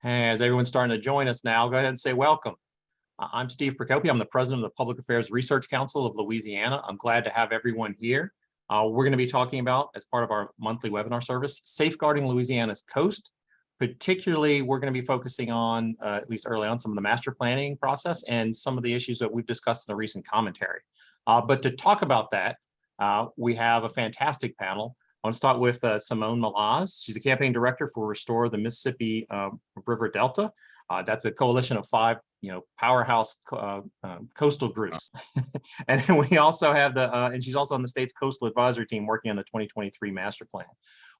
Hey, as everyone's starting to join us now, go ahead and say welcome. I'm Steve Procopi. I'm the president of the Public Affairs Research Council of Louisiana. I'm glad to have everyone here. We're going to be talking about, as part of our monthly webinar service, safeguarding Louisiana's coast. Particularly, we're going to be focusing on, at least early on, some of the master planning process and some of the issues that we've discussed in the recent commentary. But to talk about that, we have a fantastic panel. I want to start with Simone Maloz. She's a campaign director for Restore the Mississippi River Delta. That's a coalition of 5, powerhouse coastal groups. And then we also have and she's also on the state's coastal advisory team working on the 2023 master plan.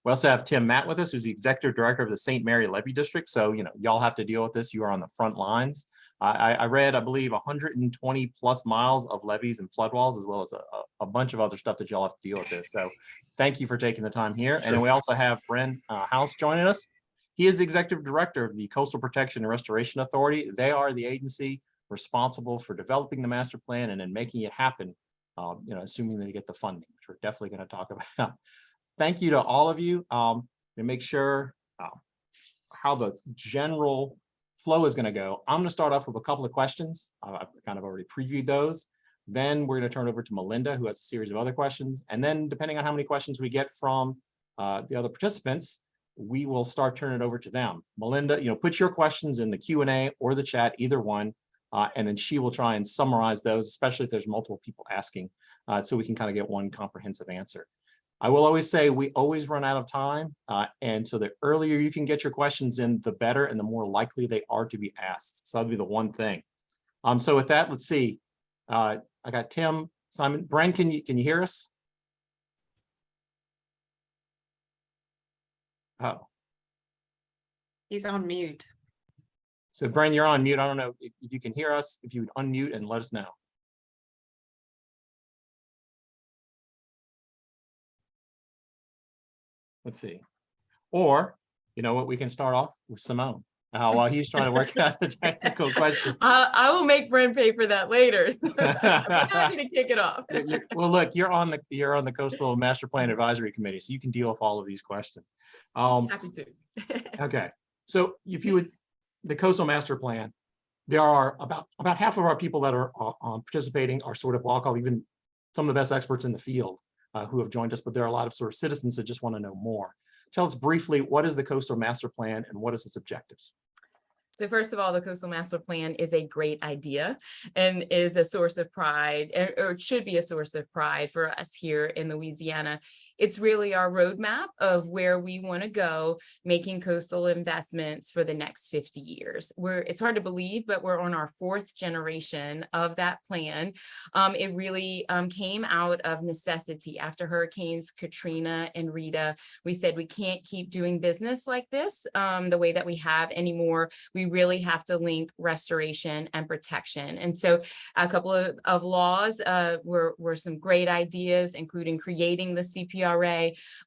We also have Tim Matt with us, who's the executive director of the St. Mary Levee District. So, y'all have to deal with this. You are on the front lines. I read, I believe, 120 plus miles of levees and flood walls, as well as a bunch of other stuff that y'all have to deal with this. So thank you for taking the time here. And then we also have Bren Haase joining us. He is the executive director of the Coastal Protection and Restoration Authority. They are the agency responsible for developing the master plan and then making it happen, assuming they get the funding, which we're definitely going to talk about. Thank you to all of you. To make sure how the general flow is going to go, I'm going to start off with a couple of questions. I've kind of already previewed those. Then we're going to turn over to Melinda, who has a series of other questions. And then depending on how many questions we get from the other participants, we will start turning it over to them. Melinda, put your questions in the Q&A or the chat, either one, and then she will try and summarize those, especially if there's multiple people asking, so we can kind of get one comprehensive answer. I will always say we always run out of time, and so the earlier you can get your questions in, the better, and the more likely they are to be asked. So that'll be the one thing. So with that, let's see. I got Tim, Simon, Bren, can you hear us? Oh. He's on mute. So Bren, you're on mute. I don't know if you can hear us, if you would unmute and let us know. Let's see. Or, you know what, we can start off with Simone while he's trying to work out the technical question. I will make Bren pay for that later. So I'm happy to kick it off. Well, look, you're on the Coastal Master Plan Advisory Committee, so you can deal with all of these questions. Happy to. Okay, so if you would, the Coastal Master Plan, there are about half of our people that are participating are sort of what I'll call even some of the best experts in the field who have joined us, but there are a lot of sort of citizens that just want to know more. Tell us briefly, what is the Coastal Master Plan and what is its objectives? So first of all, the Coastal Master Plan is a great idea and is a source of pride, or it should be a source of pride for us here in Louisiana. It's really our roadmap of where we want to go, making coastal investments for the next 50 years. It's hard to believe, but we're on our 4th generation of that plan. It really came out of necessity after Hurricanes Katrina and Rita. We said we can't keep doing business like this the way that we have anymore. We really have to link restoration and protection. And so a couple of laws were some great ideas, including creating the CPRA,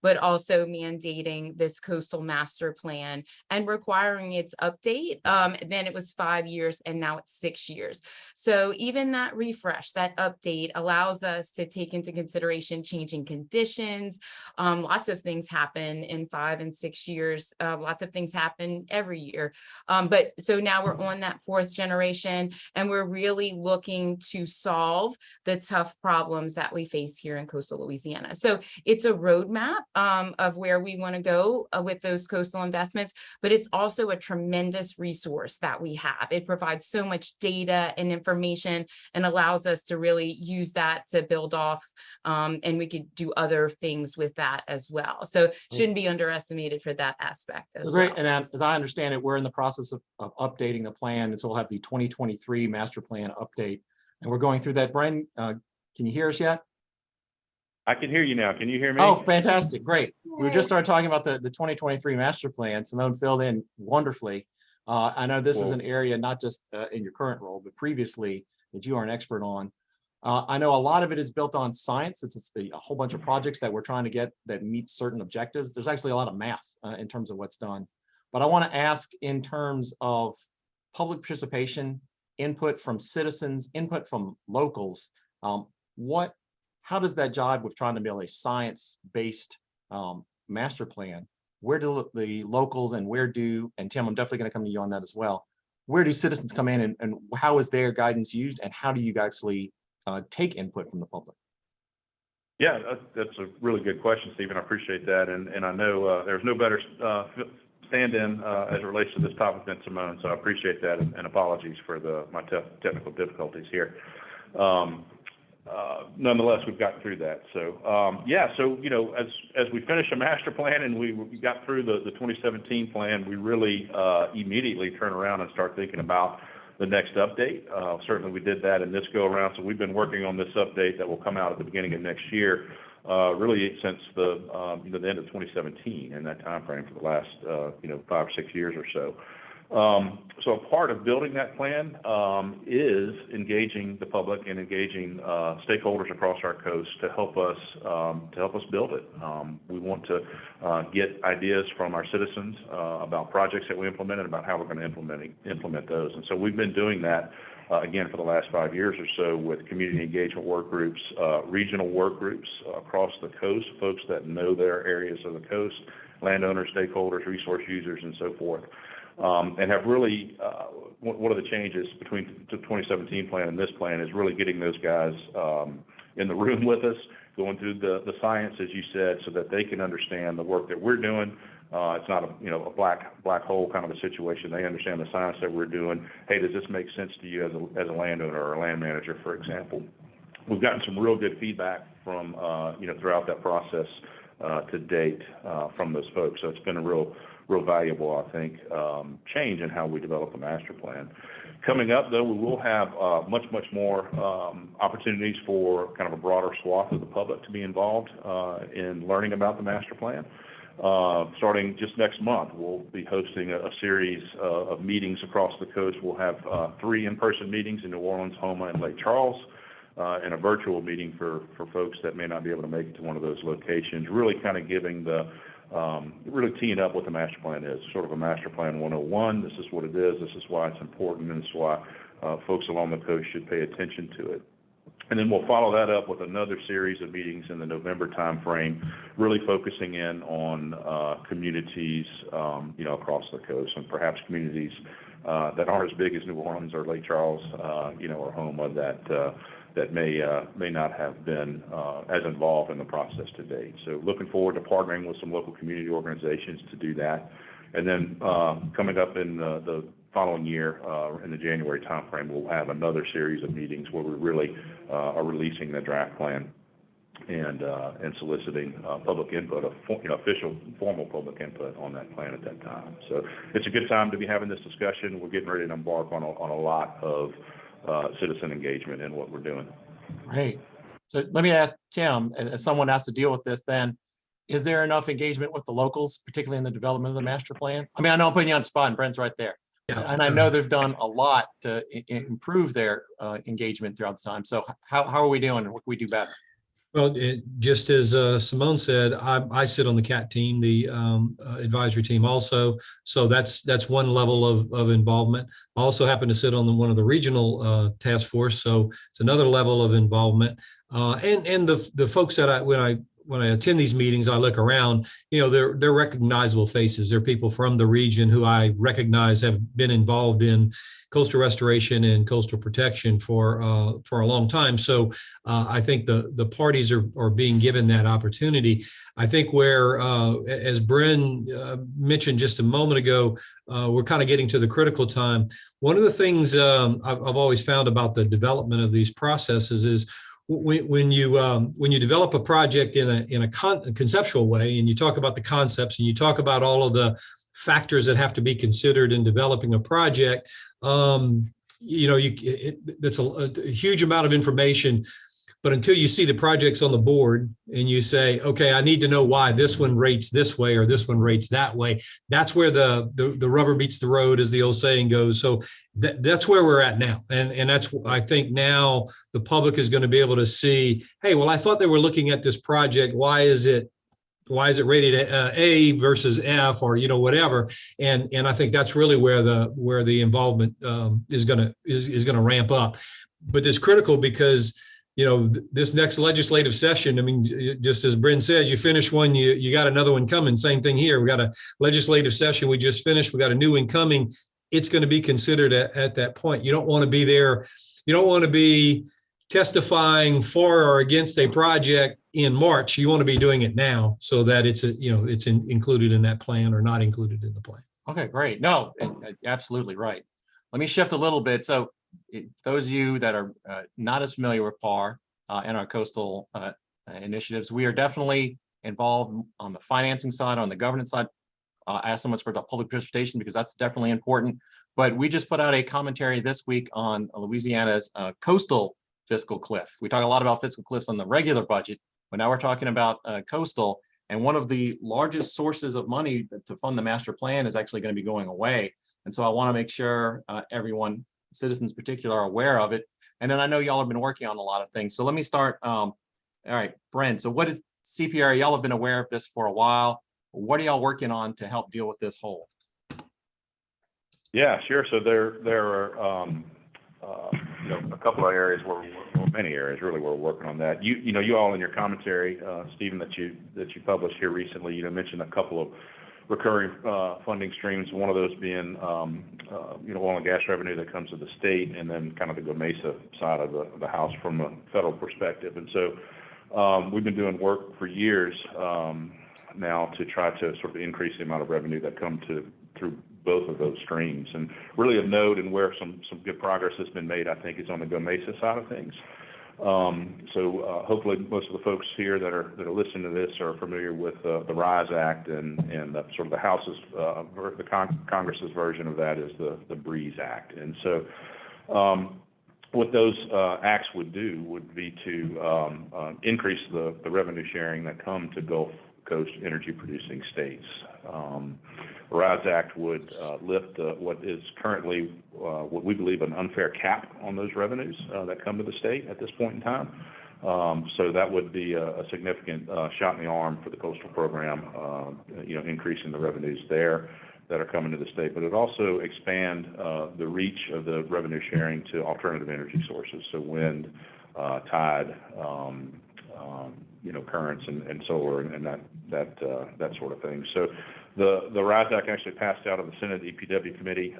but also mandating this Coastal Master Plan and requiring its update. Then it was 5 years and now it's 6 years. So even that refresh, that update allows us to take into consideration changing conditions. Lots of things happen in 5 and 6 years. Lots of things happen every year. But so now we're on that 4th generation, and we're really looking to solve the tough problems that we face here in coastal Louisiana. So it's a roadmap of where we want to go with those coastal investments, but it's also a tremendous resource that we have. It provides so much data and information and allows us to really use that to build off, and we could do other things with that as well. So shouldn't be underestimated for that aspect as well. Great. And as I understand it, we're in the process of updating the plan, and so we'll have the 2023 master plan update, and we're going through that. Bren, can you hear us yet? I can hear you now. Can you hear me? Oh, fantastic. Great. We just started talking about the 2023 master plan. Simone filled in wonderfully. I know this is an area, not just in your current role, but previously that you are an expert on. I know a lot of it is built on science. It's a whole bunch of projects that we're trying to get that meet certain objectives. There's actually a lot of math in terms of what's done. But I want to ask in terms of public participation, input from citizens, input from locals, how does that jive with trying to build a science-based master plan? where do the locals and and Tim, I'm definitely going to come to you on that as well. Where do citizens come in and how is their guidance used and how do you actually take input from the public? Yeah, that's a really good question, Stephen. I appreciate that. And I know there's no better stand-in as it relates to this topic than Simone, so I appreciate that and apologies for my technical difficulties here. Nonetheless, we've gotten through that. So, as we finish a master plan and we got through the 2017 plan, we really immediately turn around and start thinking about the next update. Certainly we did that in this go around. So we've been working on this update that will come out at the beginning of next year, really since the end of 2017 in that time frame for the last 5 or 6 years or so. So a part of building that plan is engaging the public and engaging stakeholders across our coast to help us build it. We want to get ideas from our citizens about projects that we implement and about how we're going to implement those. And so we've been doing that again for the last 5 years or so with community engagement work groups, regional work groups across the coast, folks that know their areas of the coast, landowners, stakeholders, resource users, and so forth. And have really, one of the changes between the 2017 plan and this plan is really getting those guys in the room with us, going through the science, as you said, so that they can understand the work that we're doing. It's not a black hole kind of a situation. They understand the science that we're doing. Hey, does this make sense to you as a landowner or a land manager, for example? We've gotten some real good feedback from throughout that process to date from those folks. So it's been a real valuable, I think, change in how we develop a master plan. Coming up, though, we will have much more opportunities for kind of a broader swath of the public to be involved in learning about the master plan. Starting just next month, we'll be hosting a series of meetings across the coast. We'll have 3 in-person meetings in New Orleans, Houma, and Lake Charles, and a virtual meeting for folks that may not be able to make it to one of those locations, really kind of giving really teeing up what the master plan is, sort of a master plan 101. This is what it is. This is why it's important, and this is why folks along the coast should pay attention to it. And then we'll follow that up with another series of meetings in the November timeframe, really focusing in on communities, across the coast, and perhaps communities that aren't as big as New Orleans or Lake Charles, or Houma that may not have been as involved in the process to date. So looking forward to partnering with some local community organizations to do that. And then coming up in the following year, in the January timeframe, we'll have another series of meetings where we really are releasing the draft plan and soliciting public input, official formal public input on that plan at that time. So it's a good time to be having this discussion. We're getting ready to embark on a lot of citizen engagement in what we're doing. Great. So let me ask Tim, as someone has to deal with this then, is there enough engagement with the locals, particularly in the development of the master plan? I mean, I know I'm putting you on the spot and Bren's right there. Yeah. And I know they've done a lot to improve their engagement throughout the time. So how are we doing and what can we do better? Well, just as Simone said, I sit on the CAT team, the advisory team also. So that's one level of involvement. I also happen to sit on one of the regional task force. So it's another level of involvement. And the folks that when I attend these meetings, I look around, they're recognizable faces. They're people from the region who I recognize have been involved in coastal restoration and coastal protection for a long time. So I think the parties are being given that opportunity. I think where, as Bren mentioned just a moment ago, we're kind of getting to the critical time. One of the things I've always found about the development of these processes is when you develop a project in a conceptual way, and you talk about the concepts and you talk about all of the factors that have to be considered in developing a project, that's a huge amount of information. But until you see the projects on the board and you say, okay, I need to know why this one rates this way or this one rates that way, that's where the rubber meets the road, as the old saying goes. So that's where we're at now. And that's, I think now the public is going to be able to see, hey, well, I thought they were looking at this project. Why is it rated A versus F, or whatever? And I think that's really where the involvement is going to ramp up. But it's critical because this next legislative session, I mean, just as Bren says, you finish one, you got another one coming. Same thing here. We got a legislative session we just finished. We got a new one coming. It's going to be considered at that point. You don't want to be there. You don't want to be testifying for or against a project in March. You want to be doing it now so that it's included in that plan or not included in the plan. Okay, great. No, absolutely right. Let me shift a little bit. So those of you that are not as familiar with PAR and our coastal initiatives, we are definitely involved on the financing side, on the governance side. I asked so much for the public participation because that's definitely important. But we just put out a commentary this week on Louisiana's coastal fiscal cliff. We talk a lot about fiscal cliffs on the regular budget, but now we're talking about coastal. And one of the largest sources of money to fund the master plan is actually going to be going away. And so I want to make sure everyone, citizens in particular, are aware of it. And then I know y'all have been working on a lot of things. So let me start. All right, Bren, so what is CPR? Y'all have been aware of this for a while. What are y'all working on to help deal with this hole? Yeah, sure. So there are a couple of areas many areas really where we're working on that. You all in your commentary, Stephen, that you published here recently, mentioned a couple of recurring funding streams. One of those being oil and gas revenue that comes to the state, and then kind of the Mesa side of the house from a federal perspective. And so we've been doing work for years now to try to sort of increase the amount of revenue that come through both of those streams. And really of note, and where some good progress has been made, I think, is on the Mesa side of things. So hopefully most of the folks here that are listening to this are familiar with the RISE Act and sort of the House's, the Congress's version of that is the BREEZE Act. And so what those acts would do would be to increase the revenue sharing that come to Gulf Coast energy producing states. The RISE Act would lift what is currently what we believe an unfair cap on those revenues that come to the state at this point in time. So that would be a significant shot in the arm for the coastal program, increasing the revenues there that are coming to the state. But it also expand the reach of the revenue sharing to alternative energy sources, so wind, tide, currents and solar and that sort of thing. So the RISE Act actually passed out of the Senate EPW committee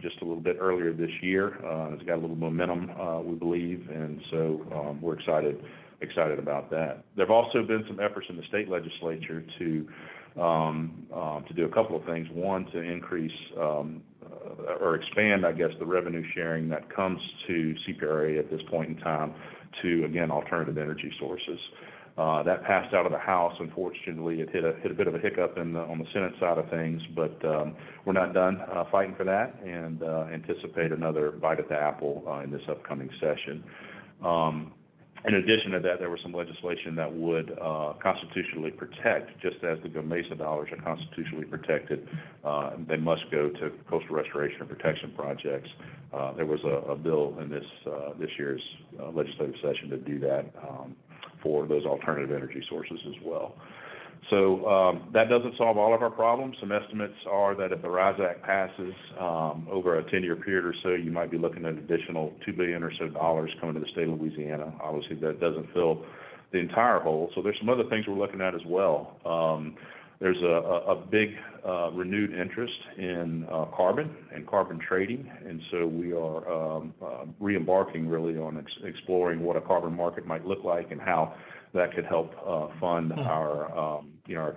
just a little bit earlier this year. It's got a little momentum, we believe, and so we're excited about that. There have also been some efforts in the state legislature to do a couple of things. One, to increase or expand, I guess, the revenue sharing that comes to CPRA at this point in time to, again, alternative energy sources. That passed out of the House. Unfortunately, it hit a bit of a hiccup on the Senate side of things, but we're not done fighting for that, and anticipate another bite at the apple in this upcoming session. In addition to that, there was some legislation that would constitutionally protect, just as the Mesa dollars are constitutionally protected, they must go to coastal restoration and protection projects. There was a bill in this year's legislative session to do that for those alternative energy sources as well. So that doesn't solve all of our problems. Some estimates are that if the RISE Act passes over a 10-year period or so, you might be looking at an additional $2 billion or so coming to the state of Louisiana. Obviously, that doesn't fill the entire hole. So there's some other things we're looking at as well. There's a big renewed interest in carbon and carbon trading, and so we are re-embarking really on exploring what a carbon market might look like and how that could help fund our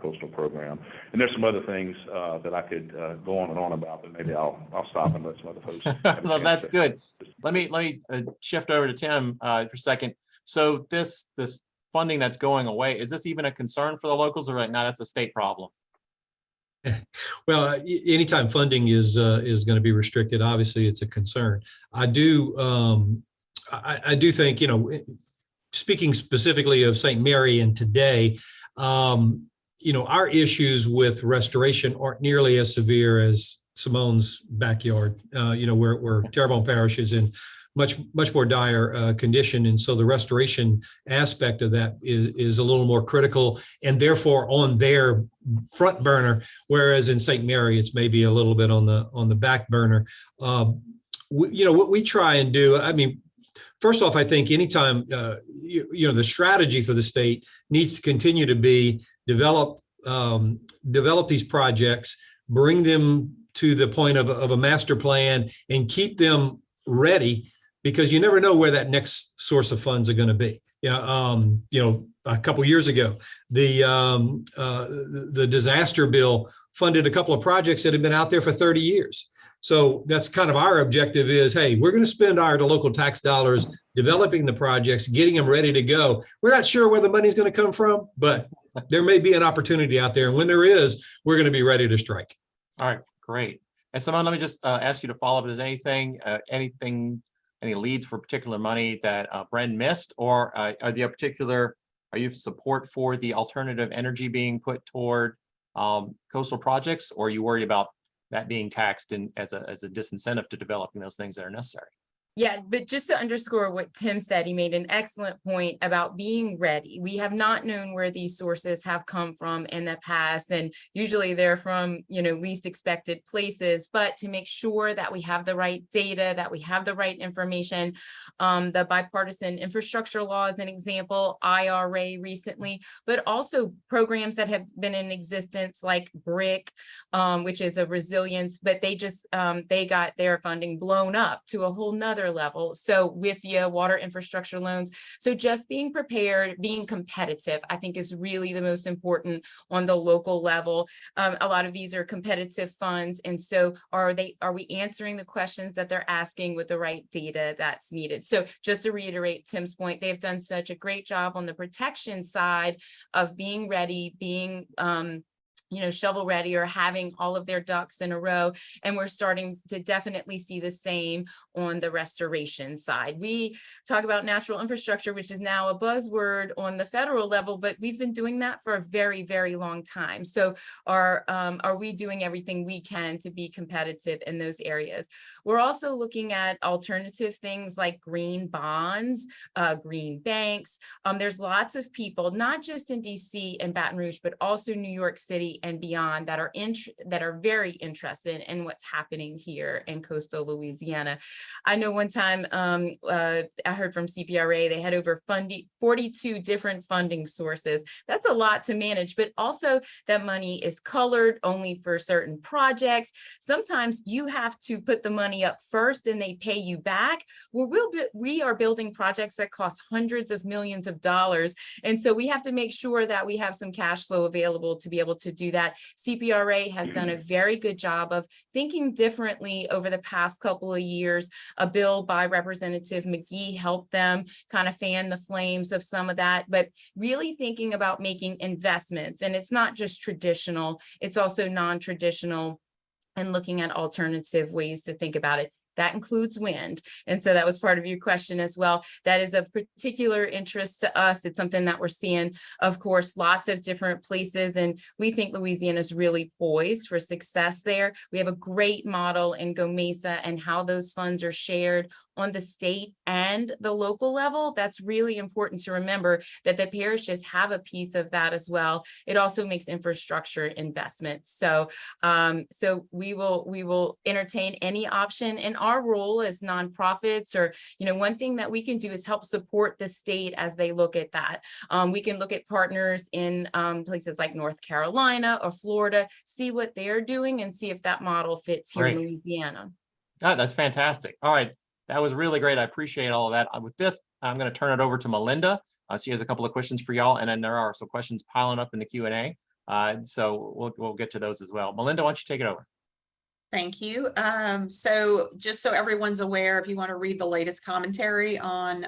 coastal program. And there's some other things that I could go on and on about, but maybe I'll stop and let some other folks. No, that's good. Let me shift over to Tim for a second. So this funding that's going away, is this even a concern for the locals, or right now that's a state problem? Well, anytime funding is going to be restricted, obviously it's a concern. I do think, speaking specifically of St. Mary and today, our issues with restoration aren't nearly as severe as Simone's backyard, where Terrebonne Parish is in much more dire condition. And so the restoration aspect of that is a little more critical and therefore on their front burner, whereas in St. Mary, it's maybe a little bit on the back burner. What we try and do, I mean, First off, I think anytime, the strategy for the state needs to continue to be develop these projects, bring them to the point of a master plan and keep them ready, because you never know where that next source of funds are going to be. A couple years ago, the disaster bill funded a couple of projects that had been out there for 30 years. So that's kind of our objective is, hey, we're going to spend our local tax dollars developing the projects, getting them ready to go. We're not sure where the money's going to come from, but there may be an opportunity out there. And when there is, we're going to be ready to strike. All right, great. And Simone, let me just ask you to follow up. Is there any leads for particular money that Bren missed, or are you support for the alternative energy being put toward coastal projects, or are you worried about that being taxed as a disincentive to developing those things that are necessary? Yeah, but just to underscore what Tim said, he made an excellent point about being ready. We have not known where these sources have come from in the past, and usually they're from, least expected places. But to make sure that we have the right data, that we have the right information, the bipartisan infrastructure law is an example, IRA recently, but also programs that have been in existence like BRIC, which is a resilience, but they got their funding blown up to a whole nother level. So WIFIA, water infrastructure loans. So just being prepared, being competitive, I think is really the most important on the local level. A lot of these are competitive funds. And so are we answering the questions that they're asking with the right data that's needed? So just to reiterate Tim's point, they've done such a great job on the protection side of being ready, being shovel ready, or having all of their ducks in a row. And we're starting to definitely see the same on the restoration side. We talk about natural infrastructure, which is now a buzzword on the federal level, but we've been doing that for a very, very long time. So are we doing everything we can to be competitive in those areas? We're also looking at alternative things like green bonds, green banks. There's lots of people, not just in DC and Baton Rouge, but also New York City and beyond, that are very interested in what's happening here in coastal Louisiana. I know one time I heard from CPRA, they had over 42 different funding sources. That's a lot to manage, but also that money is colored only for certain projects. Sometimes you have to put the money up first and they pay you back. We are building projects that cost hundreds of millions of dollars. And so we have to make sure that we have some cash flow available to be able to do that. CPRA has done a very good job of thinking differently over the past couple of years. A bill by Representative McGee helped them kind of fan the flames of some of that, but really thinking about making investments. And it's not just traditional, it's also non-traditional, and looking at alternative ways to think about it. That includes wind. And so that was part of your question as well. That is of particular interest to us. It's something that we're seeing, of course, lots of different places. And we think Louisiana is really poised for success there. We have a great model in Go Mesa and how those funds are shared on the state and the local level. That's really important to remember, that the parishes have a piece of that as well. It also makes infrastructure investments. So we will entertain any option in our role as nonprofits, or one thing that we can do is help support the state as they look at that. We can look at partners in places like North Carolina or Florida, see what they're doing and see if that model fits here in Louisiana. God, that's fantastic. All right. That was really great. I appreciate all of that. With this, I'm going to turn it over to Melinda. She has a couple of questions for y'all, and then there are some questions piling up in the Q&A. So we'll get to those as well. Melinda, why don't you take it over? Thank you. So just so everyone's aware, if you want to read the latest commentary on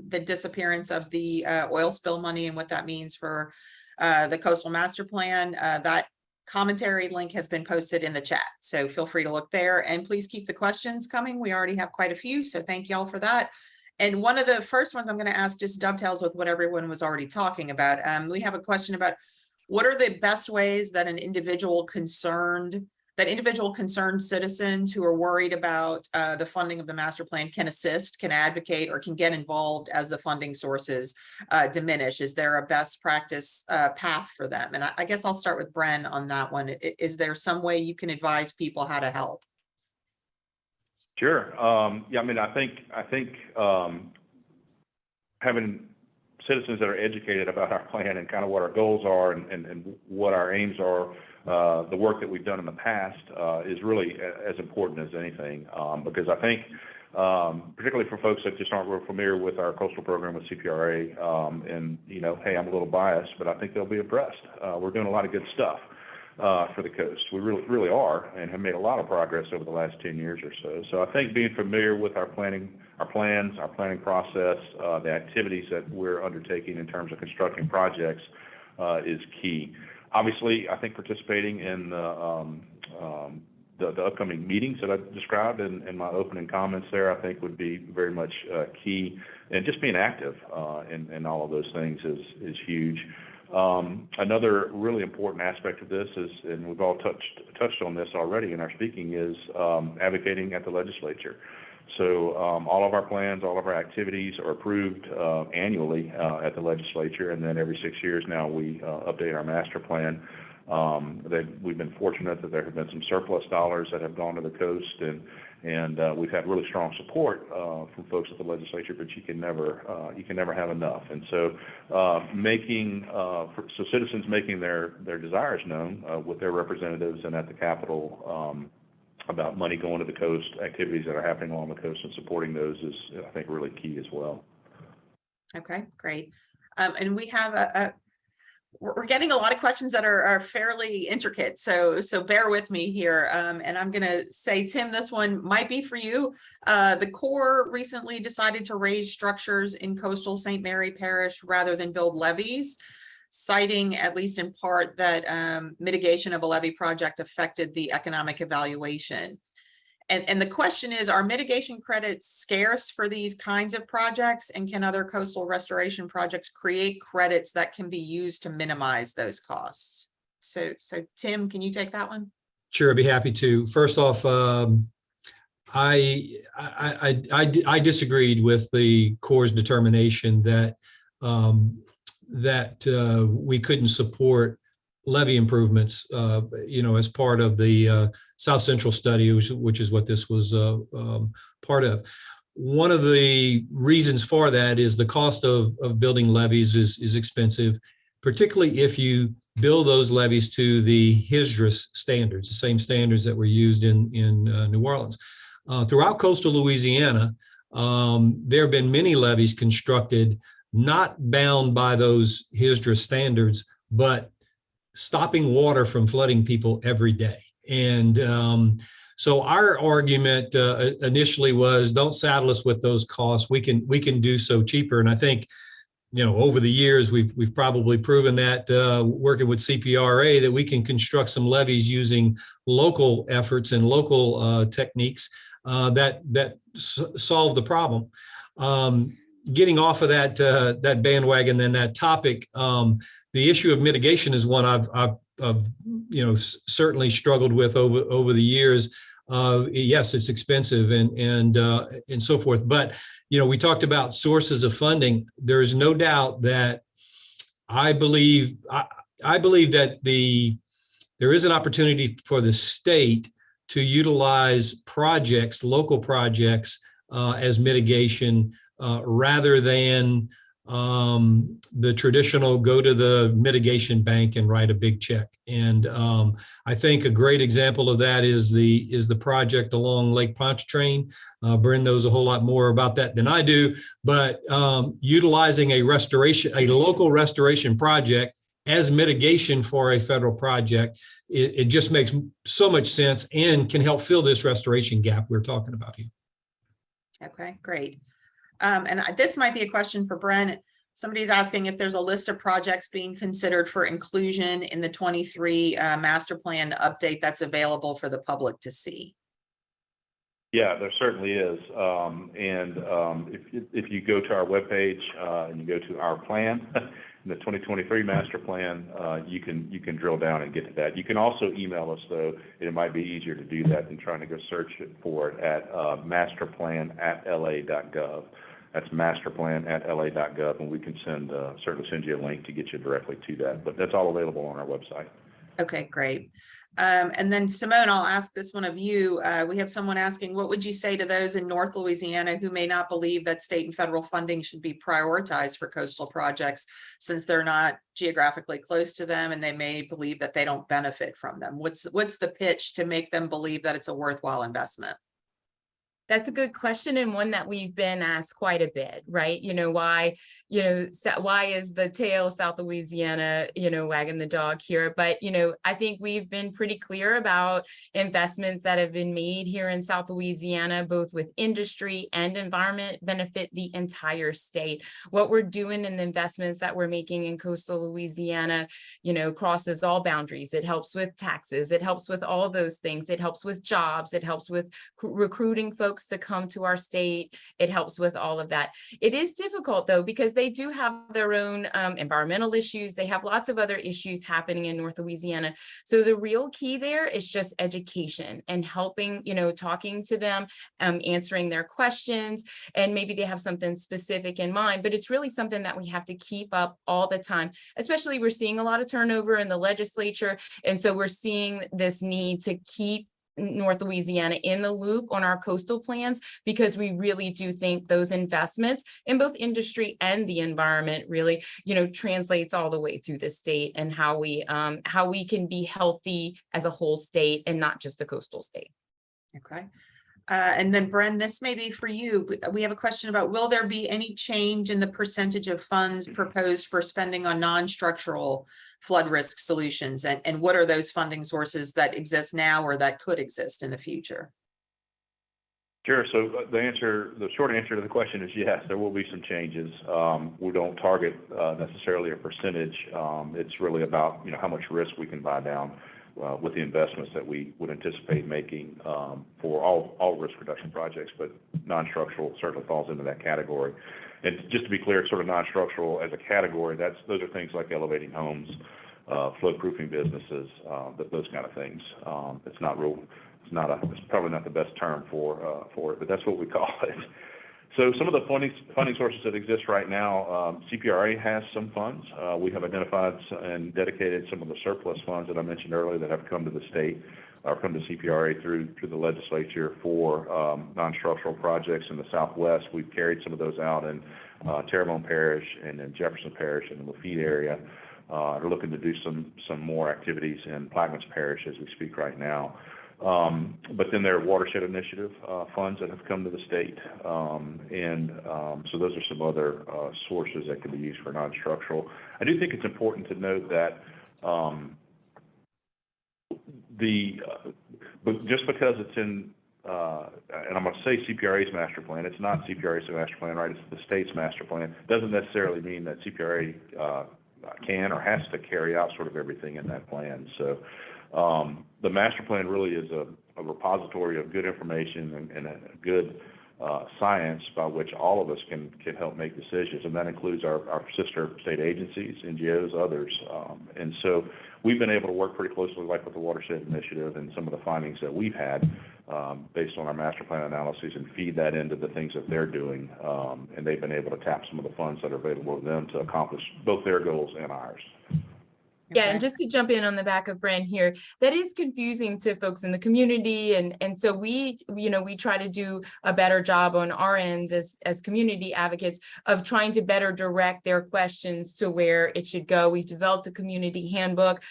the disappearance of the oil spill money and what that means for the Coastal Master Plan, that commentary link has been posted in the chat. So feel free to look there, and please keep the questions coming. We already have quite a few, so thank y'all for that. And one of the first ones I'm going to ask just dovetails with what everyone was already talking about. We have a question about what are the best ways that individual concerned citizens who are worried about the funding of the master plan can assist, can advocate, or can get involved as the funding sources diminish? Is there a best practice path for them? And I guess I'll start with Bren on that one. Is there some way you can advise people how to help? Sure. Yeah, I mean, I think having citizens that are educated about our plan and kind of what our goals are and what our aims are, the work that we've done in the past is really as important as anything, because I think, particularly for folks that just aren't real familiar with our coastal program with CPRA, and, you know, hey, I'm a little biased, but I think they'll be impressed. We're doing a lot of good stuff for the coast. We really are, and have made a lot of progress over the last 10 years or so. So I think being familiar with our plans, our planning process, the activities that we're undertaking in terms of constructing projects is key. Obviously, I think participating in the upcoming meetings that I described in my opening comments there, I think would be very much key. And just being active in all of those things is huge. Another really important aspect of this is, and we've all touched on this already in our speaking, is advocating at the legislature. So all of our plans, all of our activities are approved annually at the legislature, and then every 6 years now we update our master plan. We've been fortunate that there have been some surplus dollars that have gone to the coast, and we've had really strong support from folks at the legislature, but you can never have enough. And so so citizens making their desires known with their representatives and at the Capitol about money going to the coast, activities that are happening along the coast, and supporting those is, I think, really key as well. Okay, great. And we have we're getting a lot of questions that are fairly intricate, so bear with me here. And I'm going to say, Tim, this one might be for you. The Corps recently decided to raise structures in coastal St. Mary Parish rather than build levees, citing, at least in part, that mitigation of a levee project affected the economic evaluation. And the question is, are mitigation credits scarce for these kinds of projects? And can other coastal restoration projects create credits that can be used to minimize those costs? So Tim, can you take that one? Sure, I'd be happy to. First off, I disagreed with the Corps' determination that we couldn't support levee improvements, as part of the South Central study, which is what this was part of. One of the reasons for that is the cost of building levees is expensive, particularly if you build those levees to the HSDRS standards, the same standards that were used in New Orleans. Throughout coastal Louisiana, there have been many levees constructed not bound by those HSDRS standards, but stopping water from flooding people every day. And so our argument initially was, don't saddle us with those costs. We can do so cheaper. And I think, over the years, we've probably proven that working with CPRA that we can construct some levees using local efforts and local techniques that solve the problem. Getting off of that bandwagon, then that topic, the issue of mitigation is one I've certainly struggled with over the years. Yes, it's expensive and so forth. But we talked about sources of funding. There's no doubt that I believe that there is an opportunity for the state to utilize projects, local projects, as mitigation rather than the traditional go to the mitigation bank and write a big check. And I think a great example of that is the project along Lake Pontchartrain. Bren knows a whole lot more about that than I do, but utilizing a local restoration project as mitigation for a federal project, it just makes so much sense and can help fill this restoration gap we're talking about here. Okay, great. And this might be a question for Bren. Somebody's asking if there's a list of projects being considered for inclusion in the 23 master plan update that's available for the public to see. Yeah, there certainly is. If you go to our webpage and you go to our plan, the 2023 master plan, you can drill down and get to that. You can also email us, though. It might be easier to do that than trying to go search for it at masterplan@la.gov. That's masterplan@la.gov, and we can certainly send you a link to get you directly to that. But that's all available on our website. Okay, great. And then Simone, I'll ask this one of you. We have someone asking, what would you say to those in North Louisiana who may not believe that state and federal funding should be prioritized for coastal projects since they're not geographically close to them and they may believe that they don't benefit from them? What's the pitch to make them believe that it's a worthwhile investment? That's a good question, and one that we've been asked quite a bit, right? Why is the tail South Louisiana, wagging the dog here? But, I think we've been pretty clear about investments that have been made here in South Louisiana, both with industry and environment, benefit the entire state. What we're doing and the investments that we're making in coastal Louisiana, crosses all boundaries. It helps with taxes. It helps with all those things. It helps with jobs. It helps with recruiting folks to come to our state. It helps with all of that. It is difficult though, because they do have their own environmental issues. They have lots of other issues happening in North Louisiana. So the real key there is just education and helping, talking to them, answering their questions, and maybe they have something specific in mind, but it's really something that we have to keep up all the time. Especially we're seeing a lot of turnover in the legislature. And so we're seeing this need to keep North Louisiana in the loop on our coastal plans, because we really do think those investments in both industry and the environment really, translates all the way through the state and how we can be healthy as a whole state and not just a coastal state. Okay. And then Bren, this may be for you. We have a question about, will there be any change in the percentage of funds proposed for spending on non-structural flood risk solutions? And what are those funding sources that exist now or that could exist in the future? Sure. So the short answer to the question is yes, there will be some changes. We don't target necessarily a percentage. It's really about, how much risk we can buy down with the investments that we would anticipate making for all risk reduction projects, but non-structural certainly falls into that category. And just to be clear, sort of non-structural as a category, those are things like elevating homes, flood-proofing businesses, those kind of things. It's probably not the best term for it, but that's what we call it. So some of the funding sources that exist right now, CPRA has some funds. We have identified and dedicated some of the surplus funds that I mentioned earlier that have come to the state or come to CPRA through the legislature for non-structural projects in the Southwest. We've carried some of those out in Terrebonne Parish and in Jefferson Parish and the Levee area. We're looking to do some more activities in Plaquemines Parish as we speak right now. But then there are watershed initiative funds that have come to the state. So those are some other sources that can be used for non-structural. I do think it's important to note that but just because it's in, and I'm going to say CPRA's master plan, it's not CPRA's master plan, right? It's the state's master plan. Doesn't necessarily mean that CPRA can or has to carry out sort of everything in that plan. So the master plan really is a repository of good information and a good science by which all of us can help make decisions, and that includes our sister state agencies, NGOs, others. And so we've been able to work pretty closely, like with the Watershed Initiative and some of the findings that we've had based on our master plan analyses, and feed that into the things that they're doing. And they've been able to tap some of the funds that are available to them to accomplish both their goals and ours. Yeah, and just to jump in on the back of Bren here, that is confusing to folks in the community. And so we try to do a better job on our ends as community advocates of trying to better direct their questions to where it should go. We've developed a community handbook.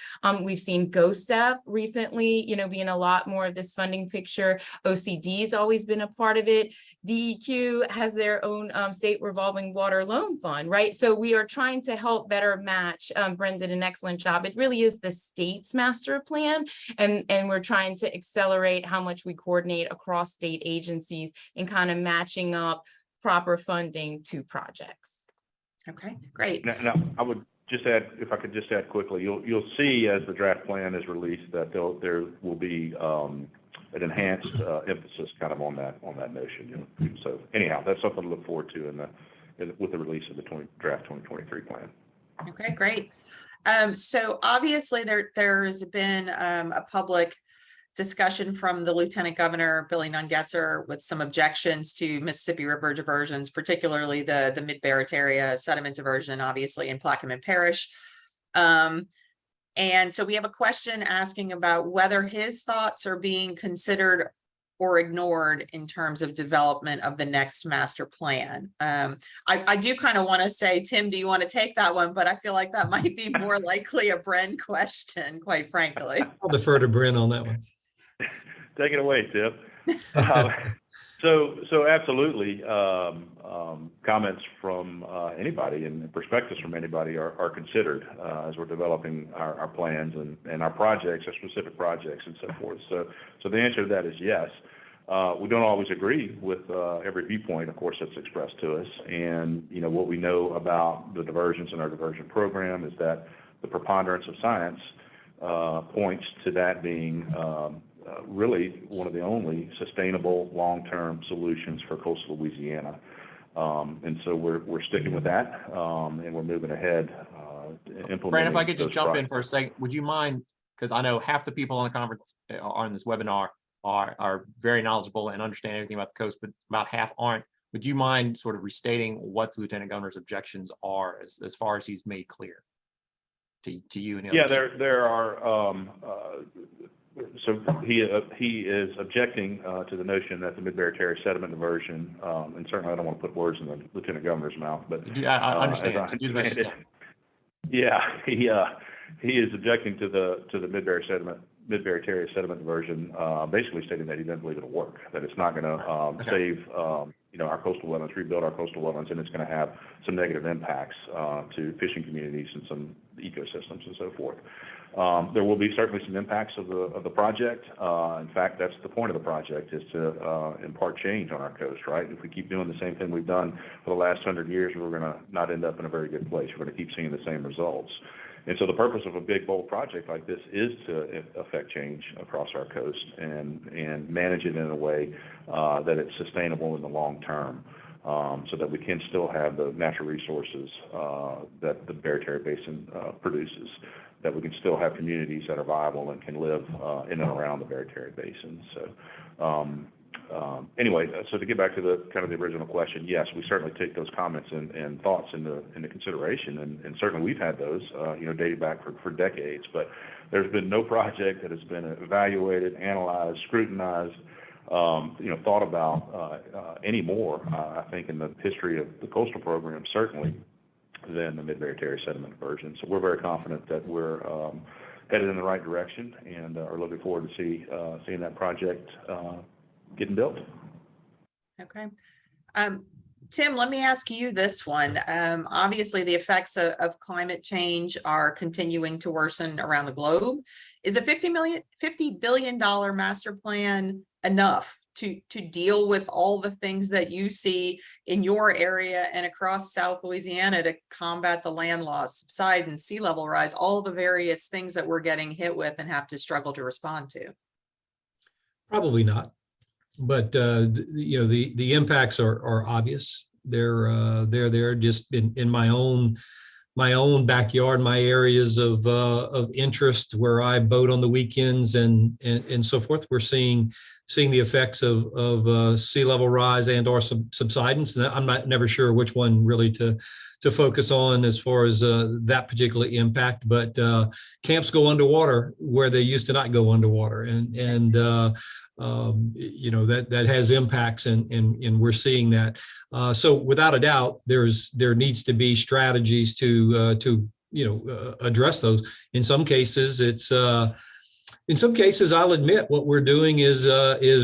We've seen GoStep recently, being a lot more of this funding picture. OCD's always been a part of it. DEQ has their own state revolving water loan fund, right? So we are trying to help better match. Bren did an excellent job. It really is the state's master plan, and we're trying to accelerate how much we coordinate across state agencies and kind of matching up proper funding to projects. Okay, great. Now I would just add, if I could just add quickly, you'll see as the draft plan is released that there will be an enhanced emphasis kind of on that notion. So anyhow, that's something to look forward to with the release of the draft 2023 plan. Okay, great. So obviously there's been a public discussion from the Lieutenant Governor, Billy Nungesser, with some objections to Mississippi River diversions, particularly the Mid-Barrett area sediment diversion, obviously in Plaquemines Parish. And so we have a question asking about whether his thoughts are being considered or ignored in terms of development of the next master plan. I do kind of want to say, Tim, do you want to take that one? But I feel like that might be more likely a Bren question, quite frankly. I'll defer to Bren on that one. Take it away, Tim. So absolutely, comments from anybody and perspectives from anybody are considered as we're developing our plans and our projects, our specific projects and so forth. So the answer to that is yes. We don't always agree with every viewpoint, of course, that's expressed to us. And, you know, what we know about the diversions in our diversion program is that the preponderance of science points to that being really one of the only sustainable long-term solutions for coastal Louisiana. And so we're sticking with that, and we're moving ahead. Bren, if I could just jump in for a second, would you mind, because I know half the people on the conference on this webinar are very knowledgeable and understand everything about the coast, but about half aren't. Would you mind sort of restating what the Lieutenant Governor's objections are as far as he's made clear to you? And the others? There are. So he is objecting to the notion that the Mid-Barry sediment diversion, and certainly I don't want to put words in the Lieutenant Governor's mouth, but I understand. Do the best you can. Yeah, he is objecting to the Mid-Barry sediment diversion, basically stating that he doesn't believe it'll work, that it's not going to save our coastal wetlands, rebuild our coastal wetlands, and it's going to have some negative impacts to fishing communities and some ecosystems and so forth. There will be certainly some impacts of the project. In fact, that's the point of the project, is to impart change on our coast, right? If we keep doing the same thing we've done for the last 100 years, we're going to not end up in a very good place. We're going to keep seeing the same results. And so the purpose of a big, bold project like this is to affect change across our coast and manage it in a way that it's sustainable in the long term, so that we can still have the natural resources that the Barry Basin produces, that we can still have communities that are viable and can live in and around the Barry Basin. So anyway, so to get back to the kind of the original question, yes, we certainly take those comments and thoughts into consideration, and certainly we've had those, dating back for decades. But there's been no project that has been evaluated, analyzed, scrutinized, thought about anymore, I think, in the history of the coastal program, certainly, than the Mid-Barry sediment diversion. So we're very confident that we're headed in the right direction, and are looking forward to seeing that project getting built. Okay. Tim, let me ask you this one. Obviously, the effects of climate change are continuing to worsen around the globe. Is a $50 billion master plan enough to deal with all the things that you see in your area and across South Louisiana to combat the land loss, subsidence, sea level rise, all the various things that we're getting hit with and have to struggle to respond to? Probably not. But the impacts are obvious. They're there just in my own backyard, my areas of interest where I boat on the weekends and so forth. We're seeing the effects of sea level rise and or subsidence. And I'm never sure which one really to focus on as far as that particular impact. But camps go underwater where they used to not go underwater, and that has impacts, and we're seeing that. So without a doubt, there needs to be strategies to address those. In some cases, I'll admit what we're doing is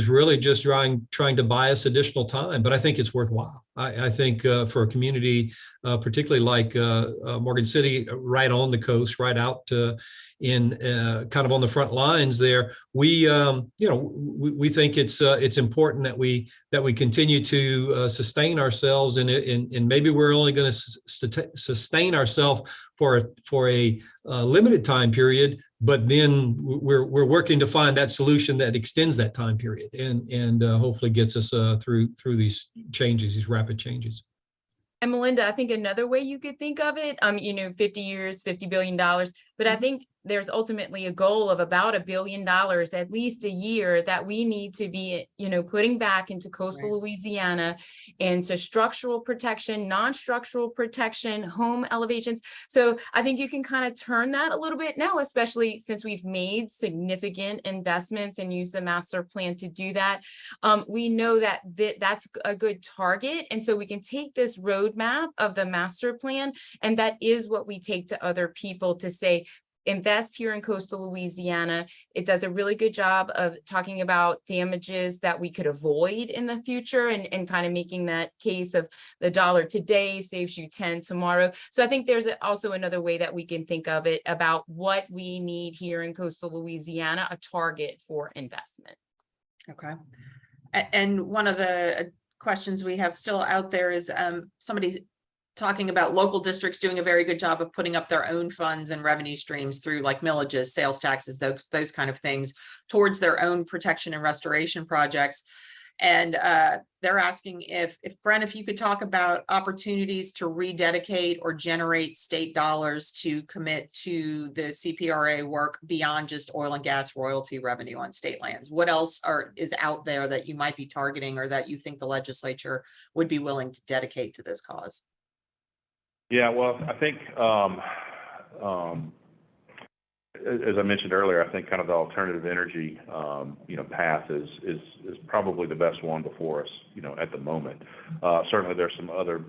really just trying to buy us additional time, but I think it's worthwhile. I think for a community, particularly like Morgan City, right on the coast, right out in kind of on the front lines there, we think it's important that we continue to sustain ourselves, and maybe we're only going to sustain ourselves for a limited time period, but then we're working to find that solution that extends that time period and hopefully gets us through these changes, these rapid changes. And Melinda, I think another way you could think of it, 50 years, $50 billion. But I think there's ultimately a goal of about $1 billion at least a year that we need to be, putting back into coastal Louisiana, into structural protection, non-structural protection, home elevations. So I think you can kind of turn that a little bit now, especially since we've made significant investments and used the master plan to do that. We know that that's a good target. And so we can take this roadmap of the master plan, and that is what we take to other people to say, invest here in coastal Louisiana. It does a really good job of talking about damages that we could avoid in the future, and kind of making that case of the dollar today saves you 10 tomorrow. So I think there's also another way that we can think of it about what we need here in coastal Louisiana, a target for investment. Okay. And one of the questions we have still out there is somebody talking about local districts doing a very good job of putting up their own funds and revenue streams through like millages, sales taxes, those kind of things towards their own protection and restoration projects. And they're asking if Bren, if you could talk about opportunities to rededicate or generate state dollars to commit to the CPRA work beyond just oil and gas royalty revenue on state lands. What else is out there that you might be targeting, or that you think the legislature would be willing to dedicate to this cause? Yeah, well, I think, as I mentioned earlier, I think kind of the alternative energy, path is probably the best one before us, at the moment. Certainly there's some other,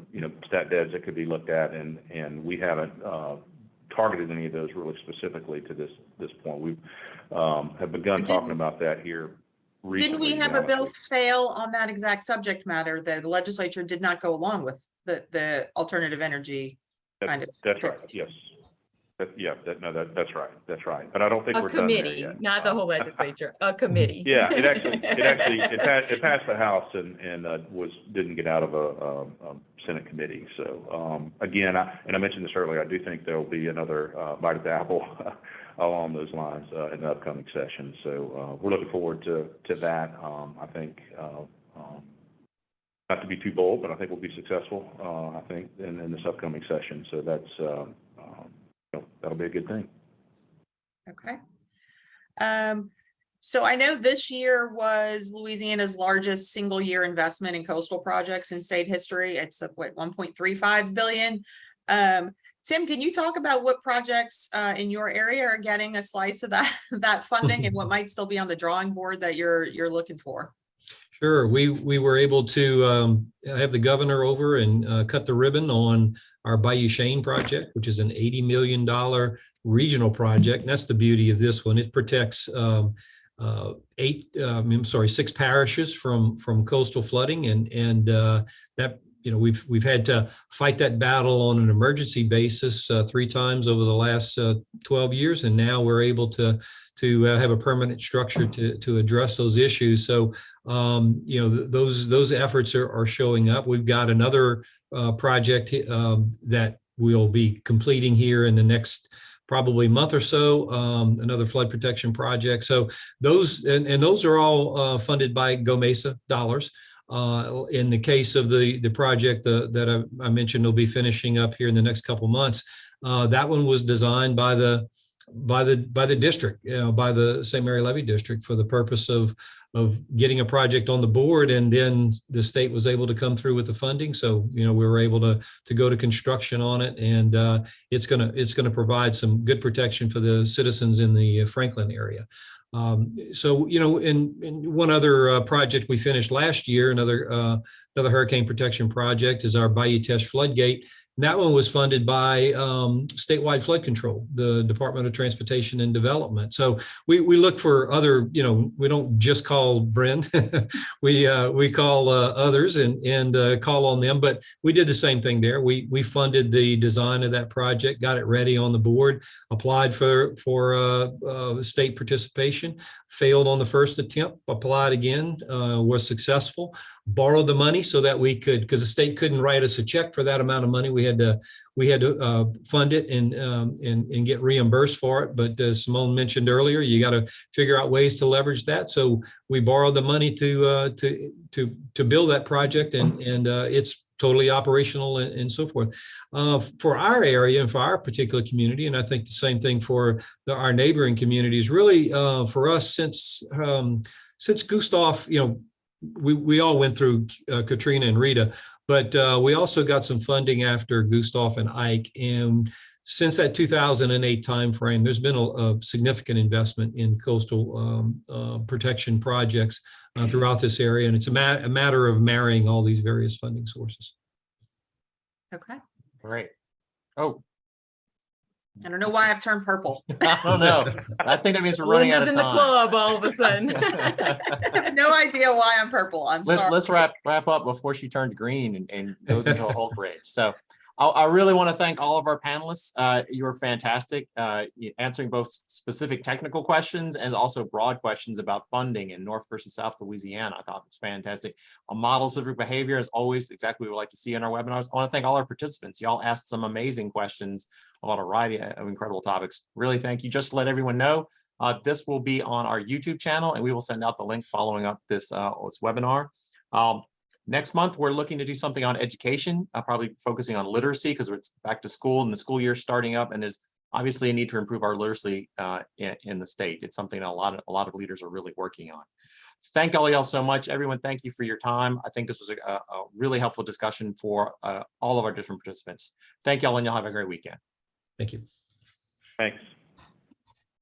stat devs that could be looked at, and we haven't targeted any of those really specifically to this point. We have begun talking about that here recently. Didn't we have a bill fail on that exact subject matter? The legislature did not go along with the alternative energy kind of. That's right. Yes. That's right. That's right. But I don't think A we're done there committee, yet. not the whole legislature, a committee. Yeah, it passed the House and didn't get out of a Senate committee. So again, I mentioned this earlier, I do think there will be another bite at the apple along those lines in the upcoming session. So we're looking forward to that. I think. Not to be too bold, but I think we'll be successful, I think, in this upcoming session. So that's, that'll be a good thing. Okay. So I know this year was Louisiana's largest single year investment in coastal projects in state history. It's what, 1.35 billion. Tim, can you talk about what projects in your area are getting a slice of that funding, and what might still be on the drawing board that you're looking for? Sure. We were able to have the governor over and cut the ribbon on our Bayou project, which is an $80 million regional project. And that's the beauty of this one. It protects 6 parishes from coastal flooding, and that, we've had to fight that battle on an emergency basis 3 times over the last 12 years, and now we're able to have a permanent structure to address those issues. So, those efforts are showing up. We've got another project that we'll be completing here in the next probably month or so, another flood protection project. So those are all funded by Go Mesa dollars. In the case of the project that I mentioned will be finishing up here in the next couple months, that one was designed by the district, by the St. Mary Levee District, for the purpose of getting a project on the board, and then the state was able to come through with the funding. So we were able to go to construction on it, and it's gonna provide some good protection for the citizens in the Franklin area. So in one other project we finished last year, another hurricane protection project, is our Bayou Floodgate. And that one was funded by statewide flood control, the Department of Transportation and Development. So we look for other, we don't just call Bren, we call others and call on them. But we did the same thing there. We funded the design of that project, got it ready on the board, applied for state participation, failed on the first attempt, applied again, was successful, borrowed the money so that we could, because the state couldn't write us a check for that amount of money. We had to fund it and get reimbursed for it. But as Simone mentioned earlier, you got to figure out ways to leverage that. So we borrowed the money to build that project, and totally operational and so forth. For our area and for our particular community, and I think the same thing for our neighboring communities, really for us since Gustav, we all went through Katrina and Rita, but we also got some funding after Gustav and Ike. And since that 2008 timeframe, there's been a significant investment in coastal protection projects throughout this area. And it's a matter of marrying all these various funding sources. Okay. Great. Oh, I don't know why I've turned purple. I don't know. I think that means we're running out of Linda's in the time. club all of a sudden. I have no idea why I'm purple. I'm sorry. Let's wrap up before she turns green and goes into a Hulk rage. So I really want to thank all of our panelists. You were fantastic, answering both specific technical questions and also broad questions about funding in North versus South Louisiana. I thought it was fantastic. A model civic behavior is always exactly what we like to see in our webinars. I want to thank all our participants. Y'all asked some amazing questions about a variety of incredible topics. Really, thank you. Just to let everyone know, this will be on our YouTube channel, and we will send out the link following up this webinar. Next month, we're looking to do something on education, probably focusing on literacy because it's back to school and the school year starting up, and there's obviously a need to improve our literacy in the state. It's something that a lot of leaders are really working on. Thank all y'all so much. Everyone, thank you for your time. I think this was a really helpful discussion for all of our different participants. Thank y'all, and y'all have a great weekend. Thank you. Thanks.